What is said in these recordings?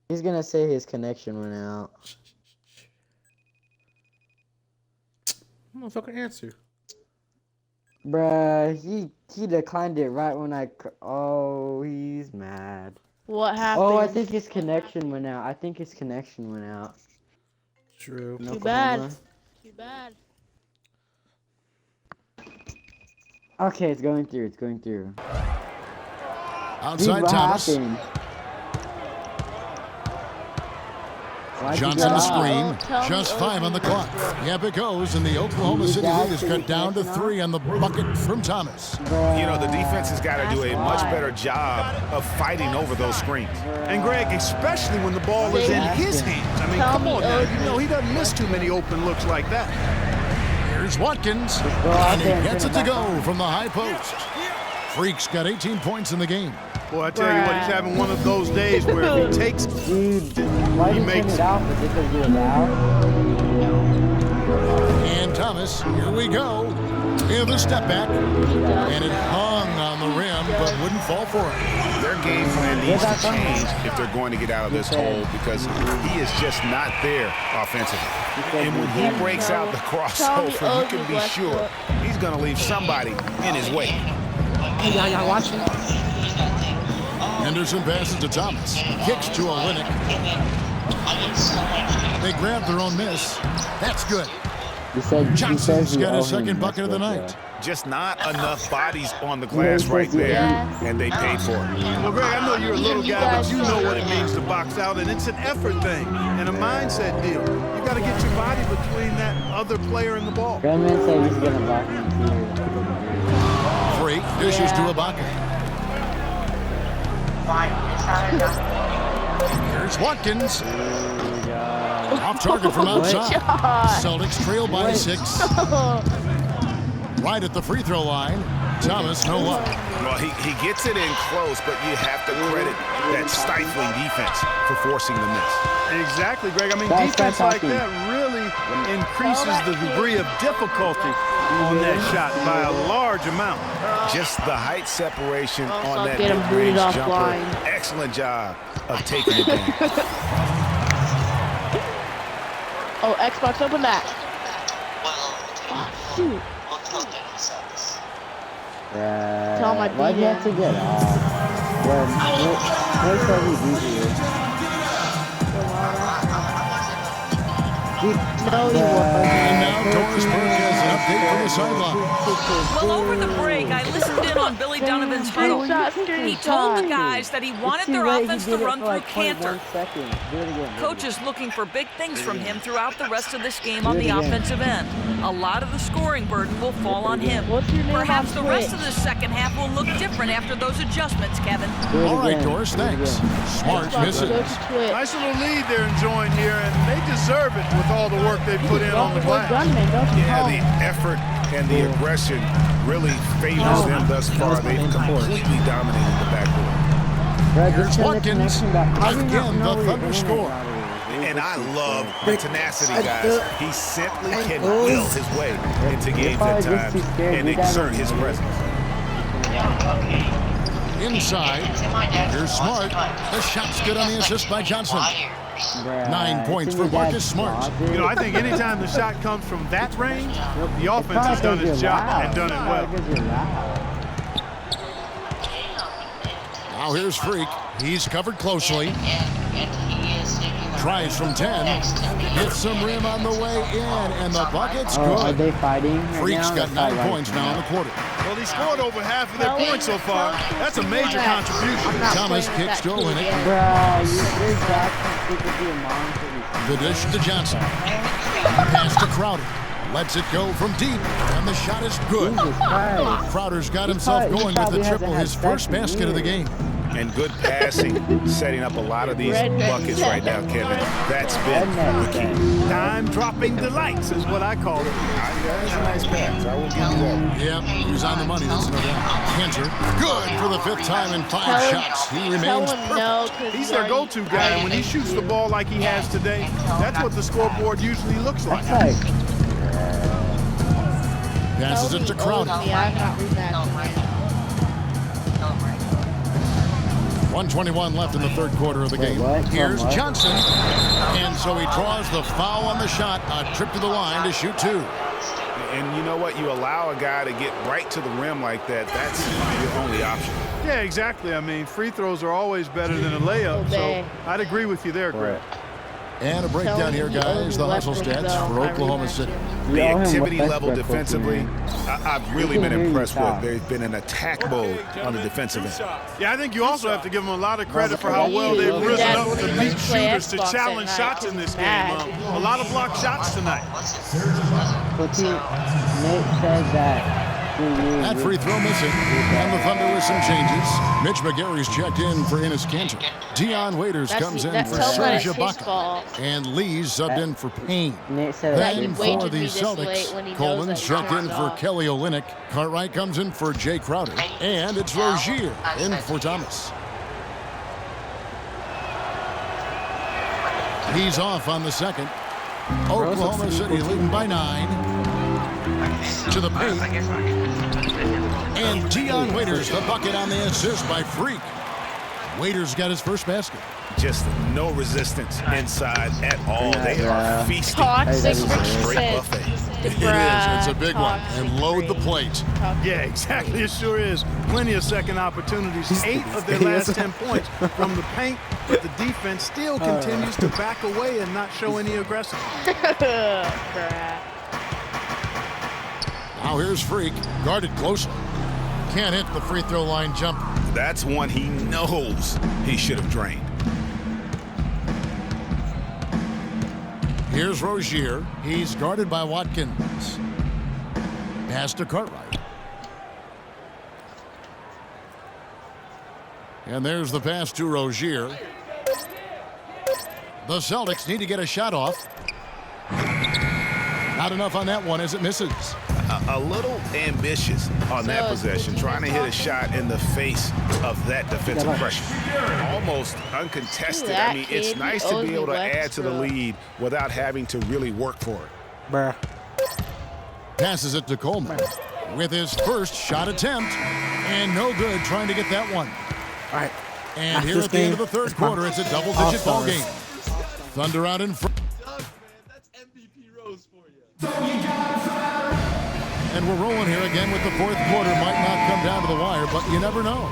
He's gonna say his connection went out. Motherfucker, answer. Bruh, he declined it right when oh, he's mad. What happened? Oh, I think his connection went out. True. Too bad. Too bad. Okay, it's going through. Outside Dude, what Thomas. happened? Johnson the screen. Tell me Just 5 on the OG. clock. Yep, it goes, and the Oklahoma City lead is cut down to 3 on the bucket from Thomas. You know, the defense has got to do a much better job of fighting over those screens. And Greg, especially when the ball is in his hands. I mean, come on now. You know, he doesn't miss too many open looks like that. Here's Watkins, and he gets it to go from the high post. Freak's got 18 points in the game. Boy, I tell you what, he's having one of those days where if he takes, Dude, why did he turn it off? Is it because he was out? And Thomas, here we go. In the step back, and it hung on the rim, but wouldn't fall for it. their game plan needs to change if they're going to get out of this hole because he is just not there offensively. And when he breaks out the crossover, you can be sure he's going to leave somebody in his way. Hey, y'all watching? Henderson passes to Thomas. Kicks to Olynyk. They grab their own miss. That's good. Johnson's got his second bucket of the night. Just not enough bodies on the glass right there, and they paid for it. Well, Greg, I know you're a little guy, but you know what it means to box out, and it's an effort thing and a mindset deal. You got to get your body between that other player and the ball. Grandman said he's gonna block him too. Freak dishes to Ibaka. Here's Watkins. Off target from outside. Celtics trail by 6. Right at the free throw line. Thomas, no luck. Well, he gets it in close, but you have to credit that stifling defense for forcing the miss. Exactly, Greg. I mean, defense like that really increases the degree of difficulty on that shot by a large amount. Just the height separation on that get him booted mid-range jumper. offline. Excellent job of taking it down. Oh, Xbox, open that. Oh, shoot. Tell my why'd you have to get off? What shall we do here? No, he won't. And now Doris Burke has an update from the sideline. Well, over the break, I listened in on Billy Donovan's huddle. He told the guys that he wanted their offense to run through Cantor. Coach is looking for big things from him throughout the rest of this game on the offensive end. A lot of the scoring burden will fall on him. Perhaps the rest of the second half will look different after those adjustments, Kevin. All right, Doris, thanks. Smart misses. Nice little lead they're enjoying here, and they deserve it with all the work they put in on the glass. Yeah, the effort and the aggression really favors them thus far. They've completely dominated the backcourt. Here's Watkins. Again, the Thunder score. And I love the tenacity, guys. He simply can will his way into games at times and exert his presence. Inside. Here's Smart. The shot's good on the assist by Johnson. 9 points for Marcus Smart. You know, I think anytime the shot comes from that range, the offense has done its job and done it well. Now here's Freak. He's covered closely. Tries from 10. Hits some rim on the way in, and the bucket's good. Are they fighting? Freak's got 9 points now in the quarter. Well, he scored over half of their points so far. That's a major contribution. Thomas kicks to Olynyk. The dish to Johnson. Pass to Crowder. Lets it go from deep, and the shot is good. Crowder's got himself going with the triple, his first basket of the game. And good passing, setting up a lot of these buckets right now, Kevin. That's been the key. Time-dropping delights is what I call it. That's a nice pass. I will give you that. Yep, he's on the money, that's no doubt. Cantor, good for the 5th time in 5 shots. He remains perfect. He's their go-to guy, and when he shoots the ball like he has today, that's what the scoreboard usually looks like. Passes it to Crowder. 1:21 left in the third quarter of the game. Here's Johnson. And so he draws the foul on the shot. A trip to the line to shoot 2. And you know what? You allow a guy to get right to the rim like that. That's your only option. Yeah, exactly. I mean, free throws are always better than a layup. So I'd agree with you there, Greg. And a breakdown here, guys. The hustle stats for Oklahoma City. The activity level defensively, I've really been impressed with. They've been in attack mode on the defensive end. Yeah, I think you also have to give them a lot of credit for how well they've risen up to meet shooters to challenge shots in this game. A lot of blocked shots tonight. Nate said that. That free throw missing, and the Thunder with some changes. Mitch McGary's checked in for Enes Kanter. Dion Waiters comes in for Serge Ibaka. And Lee's subbed in for Payne. Then for the Celtics, Coleman's checked in for Kelly Olynyk. Cartwright comes in for Jay Crowder. And it's Rozier in for Thomas. He's off on the second. Oklahoma City leading by 9. To the paint. And Dion Waiters, the bucket on the assist by Freak. Waiters got his first basket. Just no resistance inside at all. They are feasting. Toxic Straight buffet. It is. It's a big one. And load the plate. Yeah, exactly. It sure is. Plenty of second opportunities. 8 of their last 10 points from the paint, but the defense still continues to back away and not show any aggression. Now here's Freak, guarded closely. Can't hit the free throw line jumper. That's one he knows he should have drained. Here's Rozier. He's guarded by Watkins. Pass to Cartwright. And there's the pass to Rozier. The Celtics need to get a shot off. Not enough on that one as it misses. A little ambitious on that possession, trying to hit a shot in the face of that defensive pressure. Almost uncontested. I mean, it's nice to be able to add to the lead without having to really work for it. Bruh. Passes it to Coleman with his first shot attempt. And no good trying to get that one. All right. And here at the end of the third quarter, it's a double-digit ball game. Thunder out in front. That's MVP Rose for you. And we're rolling here again with the fourth quarter. Might not come down to the wire, but you never know.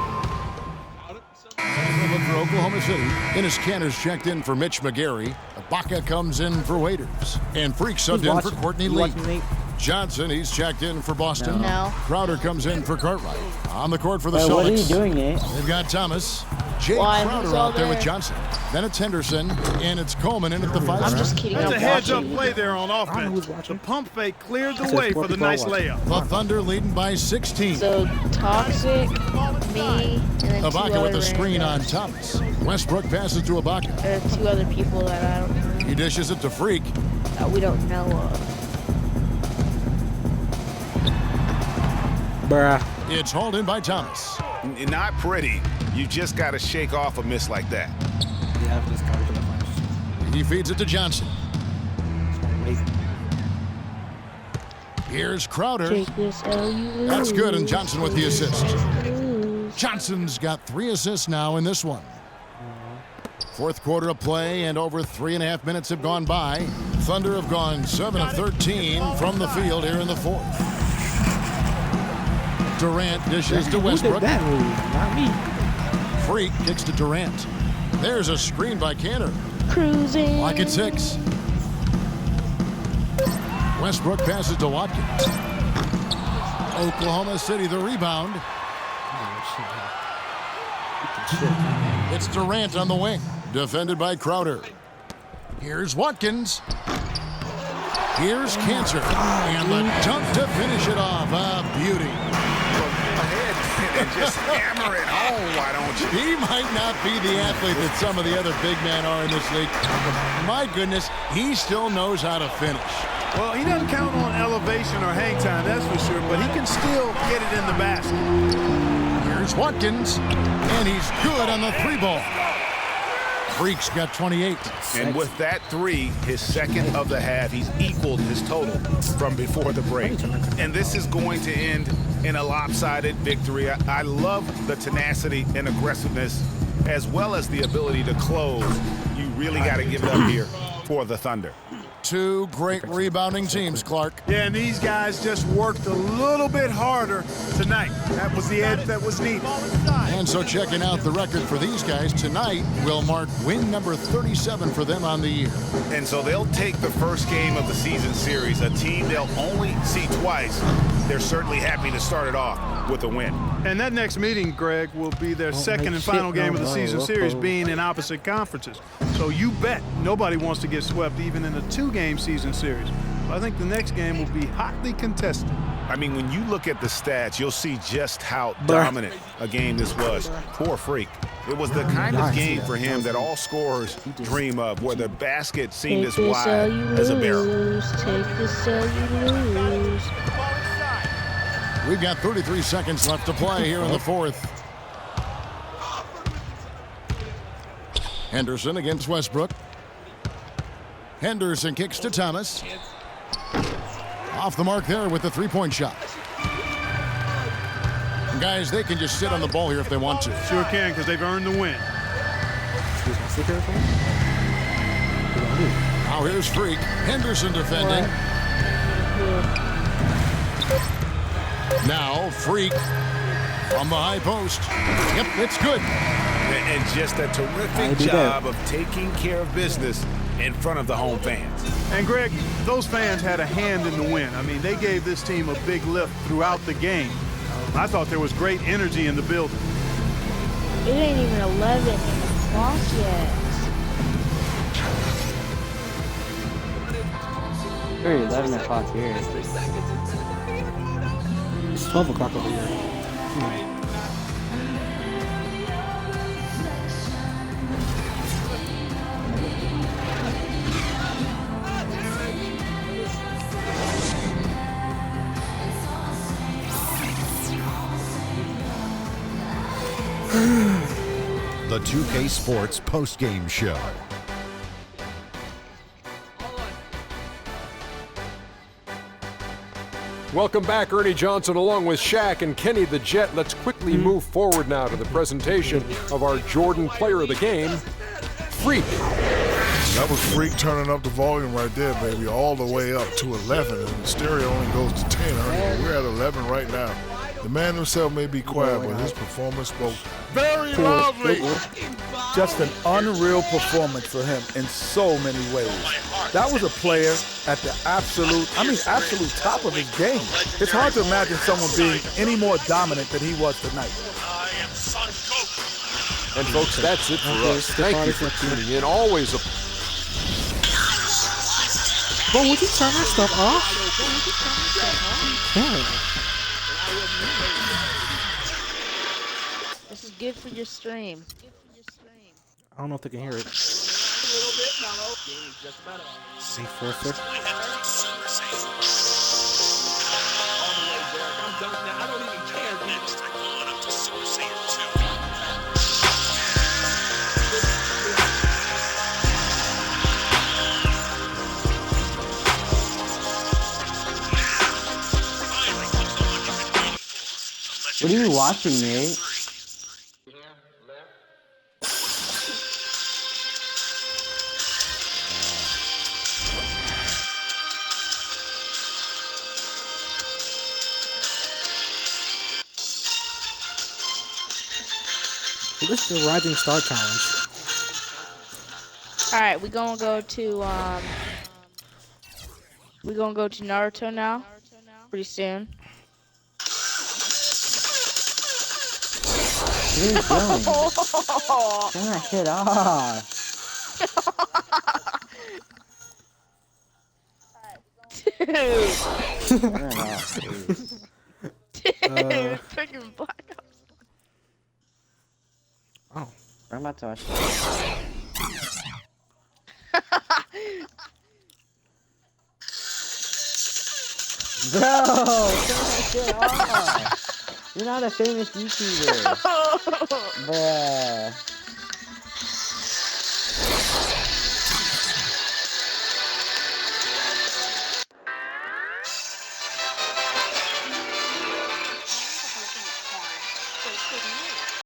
For Oklahoma City, Enes Kanter's checked in for Mitch McGary. Ibaka comes in for Waiters. And Freak subbed in for Courtney Lee. Johnson, he's checked in for Boston. No. Crowder comes in for Cartwright. On the court for the Celtics. What are you doing, Nate? They've got Thomas. Jay Crowder out there with Johnson. Then it's Henderson, and it's Coleman in at the 5 spot. I'm just kidding. That's a I'm heads-up watching. play there on offense. The pump fake cleared the way for the nice layup. The Thunder leading by 16. So Toxic, me, and then Ibaka with a screen on Thomas. Westbrook passes to Ibaka. There are 2 other people that I don't know. He dishes it to Freak. That we don't know of. Bruh. It's hauled in by Thomas. Not pretty. You just got to shake off a miss like that. Yeah, I've just covered the He feeds it to Johnson. Here's Crowder. Take this L-U. That's good, and Johnson with the assist. Johnson's got 3 assists now in this one. Fourth quarter of play, and over 3.5 minutes have gone by. Thunder have gone 7 of 13 from the field here in the fourth. Durant dishes to Westbrook. That move, not me. Freak kicks to Durant. There's a screen by Kanter. Cruising. Lock at 6. Westbrook passes to Watkins. Oklahoma City the rebound. It's Durant on the wing. Defended by Crowder. Here's Watkins. Here's Kanter. And the dunk to finish it off. A beauty. And just hammer it home, why don't you? He might not be the athlete that some of the other big men are in this league. My goodness, he still knows how to finish. Well, he doesn't count on elevation or hang time, that's for sure, but he can still get it in the basket. Here's Watkins, and he's good on the 3 ball. Freak's got 28. And with that three, his second of the half, he's equaled his total from before the break. And this is going to end in a lopsided victory. I love the tenacity and aggressiveness as well as the ability to close. You really got to give it up here for the Thunder. Two great rebounding teams, Clark. Yeah, and these guys just worked a little bit harder tonight. That was the edge that was needed. And so checking out the record for these guys tonight will mark win number 37 for them on the year. And so they'll take the first game of the season series, a team they'll only see twice. They're certainly happy to start it off with a win. And that next meeting, Greg, will be their second and final game of the season series, being in opposite conferences. So you bet nobody wants to get swept even in a two-game season series. I think the next game will be hotly contested. I mean, when you look at the stats, you'll see just how dominant a game this was. Poor Freak. It was the kind of game for him that all scorers dream of, where the basket seemed as wide as a barrel. Take this or you lose. We've got 33 seconds left to play here in the fourth. Henderson against Westbrook. Henderson kicks to Thomas. Off the mark there with the three-point shot. And guys, they can just sit on the ball here if they want to. Sure can, because they've earned the win. Now here's Freak. Henderson defending. Now Freak from the high post. Yep, it's good. And just a terrific job of taking care of business in front of the home fans. And Greg, those fans had a hand in the win. I mean, they gave this team a big lift throughout the game. I thought there was great energy in the building. It ain't even 11 in the clock yet. Very 11 o'clock here. It's 12 o'clock over here. The 2K Sports postgame show. Welcome back, Ernie Johnson, along with Shaq and Kenny the Jet. Let's quickly move forward now to the presentation of our Jordan Player of the Game, Freak. That was Freak turning up the volume right there, baby, all the way up to 11, and the stereo only goes to 10. We're at 11 right now. The man himself may be quiet, but his performance spoke very loudly. Just an unreal performance for him in so many ways. That was a player at the absolute top of his game. It's hard to imagine someone being any more dominant than he was tonight. And folks, that's it for us. Thank you for tuning in. Always a... But would you turn that stuff off? Yeah. This is good for your stream. I don't know if they can hear it. Safe forfeit. I don't even care. Next, I call it up to Super Saiyan 2. What are you watching, mate? This is the Rising Star Challenge. Alright, we're gonna go to Naruto now. Pretty soon. What are you doing? Turn that shit off. Dude. Turn it off, please. Dude, freaking Black Ops. Oh. I'm about to watch that. Bro, turn that shit off. You're not a famous YouTuber. Bruh.